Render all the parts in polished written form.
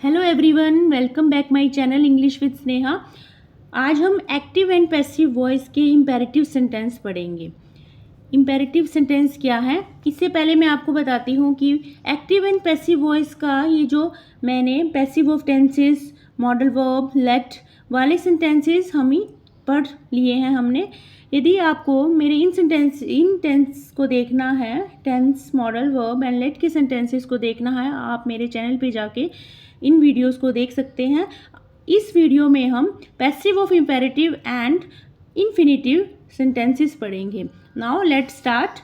Hello everyone, welcome back my channel English with Sneha. आज हम active and passive voice के imperative sentence पढ़ेंगे। Imperative sentence क्या है, इससे पहले मैं आपको बताती हूँ कि एक्टिव एंड पैसिव वॉइस का ये जो मैंने passive of tenses, modal verb, let वाले सेंटेंसेस हम ही पढ़ लिए हैं हमने। यदि आपको मेरे इन टेंस को देखना है, tense, modal verb and let के सेंटेंसेस को देखना है, आप मेरे चैनल पे जाके इन वीडियोस को देख सकते हैं। इस वीडियो में हम passive of imperative and infinitive sentences पढ़ेंगे। Now let's start.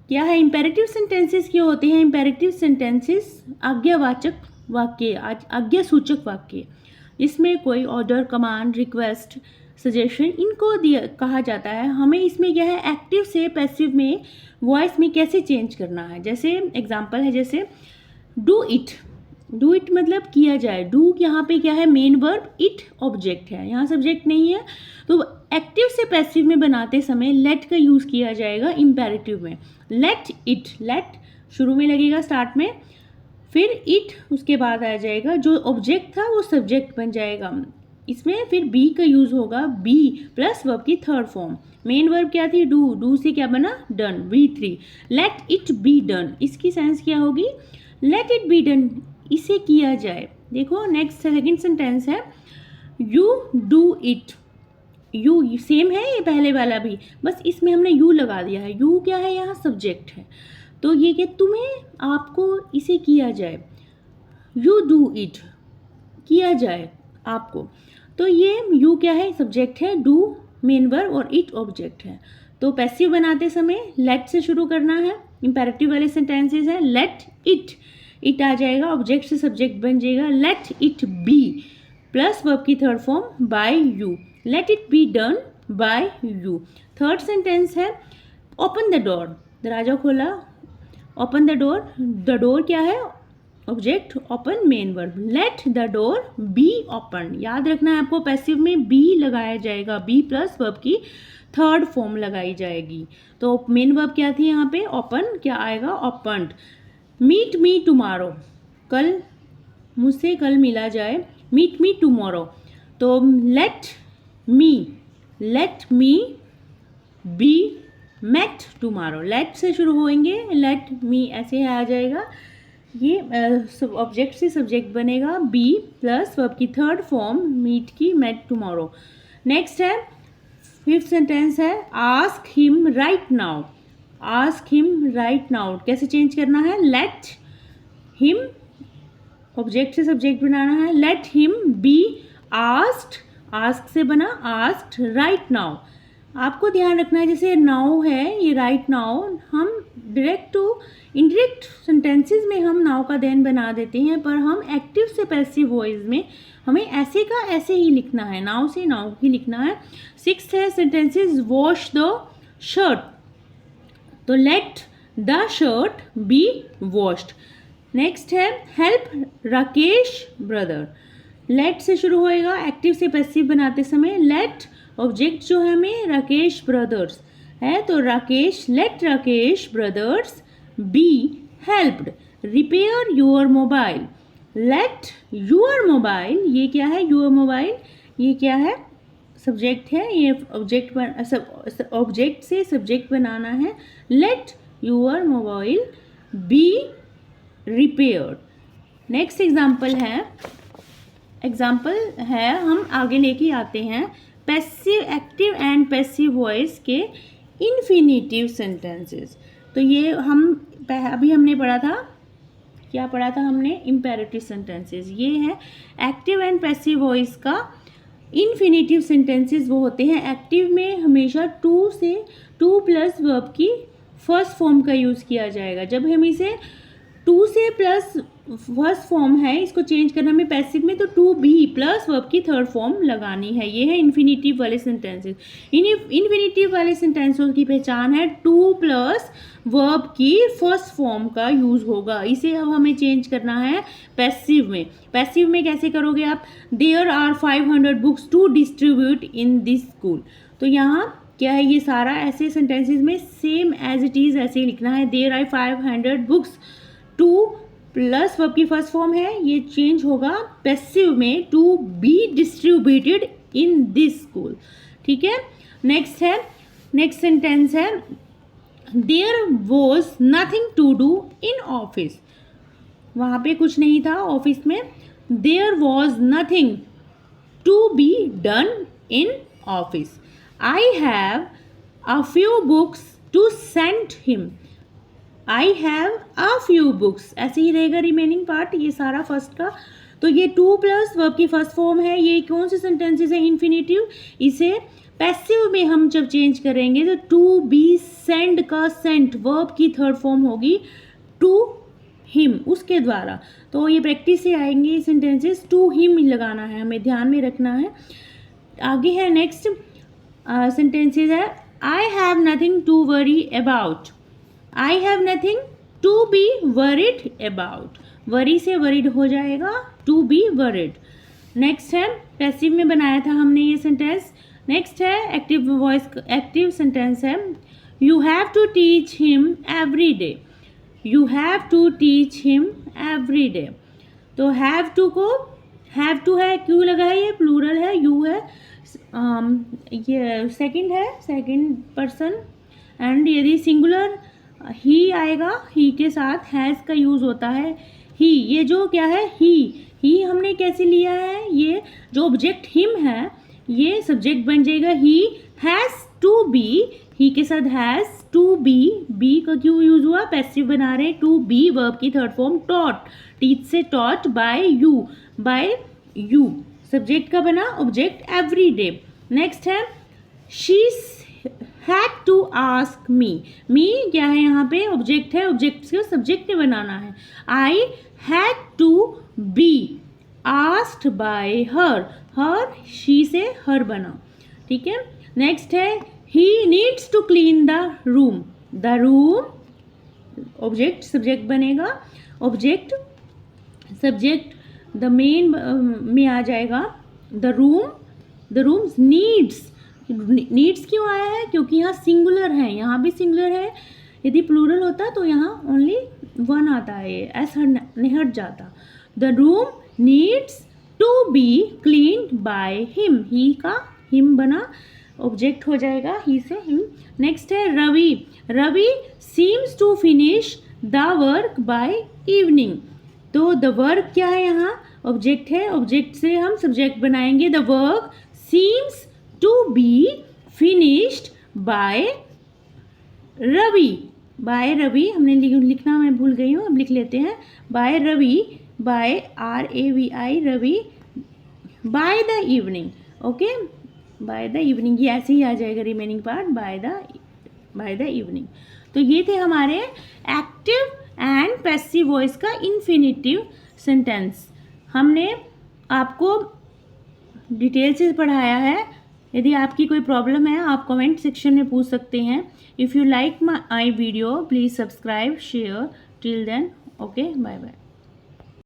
क्या है इम्पेरेटिव सेंटेंसेस? क्या होते हैं इम्पेरेटिव सेंटेंसेस? आज्ञावाचक वाक्य, आज्ञासूचक वाक्य, इसमें कोई ऑर्डर, कमांड, रिक्वेस्ट, सजेशन इनको कहा जाता है। हमें इसमें क्या है, एक्टिव से पैसिव में वॉइस में कैसे चेंज करना है। जैसे एग्जांपल है, जैसे डू इट। डू इट मतलब किया जाए। डू यहाँ पे क्या है, मेन वर्ब, इट ऑब्जेक्ट है, यहाँ सब्जेक्ट नहीं है। तो एक्टिव से पैसिव में बनाते समय लेट का यूज़ किया जाएगा इम्पेरेटिव में। लेट इट, लेट शुरू में लगेगा स्टार्ट में, फिर इट उसके बाद आ जाएगा, जो ऑब्जेक्ट था वो सब्जेक्ट बन जाएगा। इसमें फिर बी का यूज़ होगा, बी प्लस वर्ब की थर्ड फॉर्म। मेन वर्ब क्या थी, डू, डू से क्या बना, done, V3। Late it be done, इसकी सेंस क्या होगी, लेट इट बी डन, इसे किया जाए। देखो नेक्स्ट सेकंड सेंटेंस है, you do it. You same है ये पहले वाला भी, बस इसमें हमने यू लगा दिया है। यू क्या है, यहाँ सब्जेक्ट है, तो ये कि तुम्हें, आपको इसे किया जाए। यू डू इट, किया जाए आपको। तो ये यू क्या है, सब्जेक्ट है, डू मेन वर्ब और इट ऑब्जेक्ट है। तो पैसिव बनाते समय लेट से शुरू करना है। इंपेरेटिव वाले सेंटेंसेस है, लेट इट, इट आ जाएगा, ऑब्जेक्ट से सब्जेक्ट बन जाएगा। Let it be plus verb की third form by you, let it be done by you. Third sentence है, ओपन द डोर, दरवाजा खोला, open the door. The door क्या है, object, open main verb. Let the door be open, याद रखना है आपको, पैसिव में बी लगाया जाएगा, बी प्लस वर्ब की थर्ड फॉर्म लगाई जाएगी। तो मेन वर्ब क्या थी यहाँ पे, ओपन, क्या आएगा, ओपन्ड। मीट मी टुमारो, कल मुझसे कल मिला जाए, मीट मी टुमारो। तो let me be met tomorrow, let से शुरू होएंगे, लेट मी ऐसे आ जाएगा, ये ऑब्जेक्ट से सब्जेक्ट बनेगा, बी प्लस वर्ब की थर्ड फॉर्म मीट की, मेट टुमारो। नेक्स्ट है, फिफ्थ सेंटेंस है, ask him right now. Ask him right now कैसे चेंज करना है, लेट हिम, ऑब्जेक्ट से सब्जेक्ट बनाना है, let him be asked, ask से बना आस्क्ड राइट नाउ। आपको ध्यान रखना है, जैसे नाउ है ये, राइट नाउ, हम डायरेक्ट टू इनडायरेक्ट सेंटेंसेस में हम नाउ का देन बना देते हैं, पर हम एक्टिव से पैसिव वॉइस में हमें ऐसे का ऐसे ही लिखना है, नाउ से नाउ ही लिखना है। सिक्स्थ है सेंटेंसेस, वॉश द शर्ट, तो let the shirt B washed. Next है, हेल्प राकेश ब्रदर। लेट से शुरू होएगा, एक्टिव से पैसिव बनाते समय। लेट ऑब्जेक्ट जो है हमें राकेश ब्रदर्स है, तो Rakesh, let Rakesh brothers be helped repair your mobile. Let your mobile, ये क्या है, योर मोबाइल, ये क्या है, सब्जेक्ट है, ये ऑब्जेक्ट से सब्जेक्ट बनाना है। Late your mobile B repaired. Next example है, हम आगे लेके आते हैं passive, active and passive voice के इन्फिनिटिव सेंटेंसेस। तो ये अभी हमने पढ़ा था, क्या पढ़ा था हमने, इम्पेरेटिव सेंटेंसेस। ये है एक्टिव एंड पैसिव वॉइस का इन्फिनिटिव सेंटेंसेस। वो होते हैं, एक्टिव में हमेशा टू से, टू प्लस वर्ब की फर्स्ट फॉर्म का यूज़ किया जाएगा। जब हम इसे टू से प्लस फर्स्ट फॉर्म है, इसको चेंज करना में पैसिव में, तो टू बी प्लस वर्ब की थर्ड फॉर्म लगानी है। ये है इन्फिनिटिव वाले सेंटेंसेस। इन्फिनिटिव वाले सेंटेंसों की पहचान है, टू प्लस वर्ब की फर्स्ट फॉर्म का यूज़ होगा। इसे अब हमें चेंज करना है पैसिव में। पैसिव में कैसे करोगे आप, there are 500 books to distribute in this school. तो यहाँ क्या है, ये सारा ऐसे सेंटेंसेस में सेम एज इट इज़ ऐसे ही लिखना है, there are 500 books to plus verb की फर्स्ट फॉर्म है, ये चेंज होगा पैसिव में to be distributed in this school. ठीक है, नेक्स्ट सेंटेंस है there was nothing to do in office. वहाँ पे कुछ नहीं था ऑफिस में। There was nothing to be done in office. I have a few books to send him. I have a few books, ऐसे ही रहेगा रिमेनिंग पार्ट, ये सारा फर्स्ट का। तो ये टू प्लस वर्ब की फर्स्ट फॉर्म है। ये कौन से सेंटेंसेस है? इन्फिनेटिव। इसे पैसिव में हम जब चेंज करेंगे तो टू बी सेंड का सेंट वर्ब की थर्ड फॉर्म होगी टू हिम, उसके द्वारा। तो ये प्रैक्टिस से आएंगे ये सेंटेंसेस। टू हिम लगाना है, हमें ध्यान में रखना है। आगे है नेक्स्ट सेंटेंसेस है I have nothing to worry about. I have nothing to be worried about. Worry से वरिड हो जाएगा टू बी वरिड। नेक्स्ट है पैसिव में बनाया था हमने ये सेंटेंस। नेक्स्ट है एक्टिव वॉइस, एक्टिव सेंटेंस है you have to teach him every day. You have to teach him every day. तो हैव टू को, हैव टू है, क्यों लगा है? ये प्लूरल है, यू है, ये सेकंड है, सेकंड पर्सन। एंड यदि सिंगुलर ही आएगा, ही के साथ हैज़ का यूज़ होता है। ही, ये जो क्या है? ही हमने कैसे लिया है? ये जो ऑब्जेक्ट हिम है ये सब्जेक्ट बन जाएगा ही हैज़ टू बी। ही के साथ हैज़ टू बी का क्यों यूज हुआ? पैसिव बना रहे। टू बी वर्ब की थर्ड फॉर्म टॉट, टीच से टॉट, बाय यू सब्जेक्ट का बना ऑब्जेक्ट एवरी डे। नेक्स्ट है she had to ask me. Me क्या है? यहाँ पे ऑब्जेक्ट है, ऑब्जेक्ट से सब्जेक्ट ने बनाना है। I had to be asked by her, she से हर बना। ठीक है, नेक्स्ट है he needs to clean the room. The room object subject बनेगा, ऑब्जेक्ट सब्जेक्ट द मेन में आ जाएगा। द रूम नीड्स क्यों आया है? क्योंकि यहाँ सिंगुलर है, यहाँ भी सिंगुलर है। यदि प्लूरल होता तो यहाँ ओनली वन आता है, ऐसा नहीं हट जाता। The room needs to be cleaned by him. He का हिम बना, ऑब्जेक्ट हो जाएगा ही से हिम। नेक्स्ट है Ravi seems to finish the work by evening. तो द वर्क क्या है? यहाँ ऑब्जेक्ट है, ऑब्जेक्ट से हम सब्जेक्ट बनाएंगे। The work seems to be finished by Ravi हमने लिखना मैं भूल गई हूँ, अब लिख लेते हैं। By Ravi, by RAVI Ravi, by the evening. Okay, by the evening, ये ऐसे ही आ जाएगा remaining part, by the evening. तो ये थे हमारे एक्टिव एंड पैसिव वॉइस का इन्फिनेटिव सेंटेंस। हमने आपको डिटेल से पढ़ाया है। यदि आपकी कोई प्रॉब्लम है आप कमेंट सेक्शन में पूछ सकते हैं। If you like my video please subscribe, share. Till then, okay, bye bye.